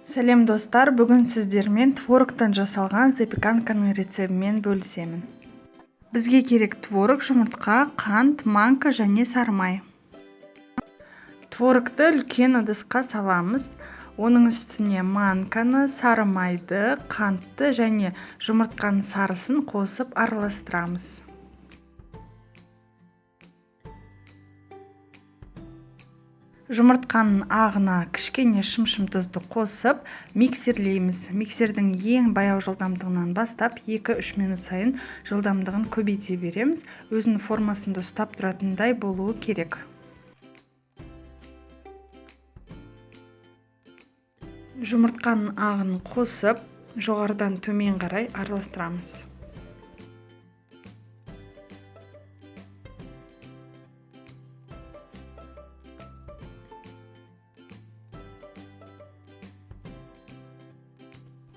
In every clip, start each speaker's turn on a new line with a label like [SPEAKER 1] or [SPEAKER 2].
[SPEAKER 1] Сәлем достар, бүгін сіздермен творогтан жасалған запеканканың рецебімен бөлісемін. Бізге керек творог, жұмыртқа, қант, манка және сары май. Творогты үлкен ыдысқа саламыз. Оның үстіне манканы, сары майды, қантты және жұмыртқаның сарысын қосып араластырамыз. Жұмыртқаның ағына кішкене шым тұзды қосып миксерлейміз. Миксердің ең баяу жылдамдығынан бастап 2-3 минут сайын жылдамдығын көбейте береміз. Өзінің формасында ұстап тұратындай болуы керек. Жұмыртқаның ағын қосып, жоғарыдан төмен қарай араластырамыз.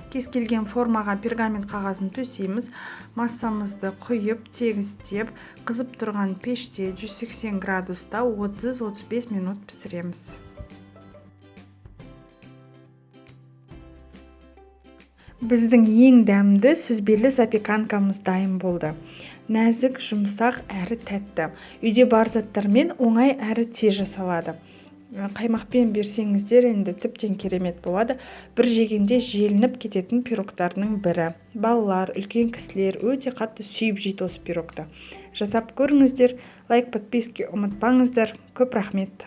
[SPEAKER 1] Кез келген формаға пергамент қағазын төсейміз. Массамызды құйып, тегістеп, қызып тұрған пеште 180 градуста 30-35 минут пісіреміз. Біздің ең дәмді сүзбелі запеканкамыз дайын болды. Нәзік, жұмсақ әрі тәтті. Үйде бар заттармен оңай әрі тез жасалады. Қаймақпен берсеңіздер енді тіптен керемет болады. Бір жегенде желініп кететін пирогтарының бірі. Балалар, үлкен кісілер өте қатты сүйіп жейді осы пирогты. Жасап көріңіздер. Лайк, подписка ұмытпаңыздар. Көп рахмет.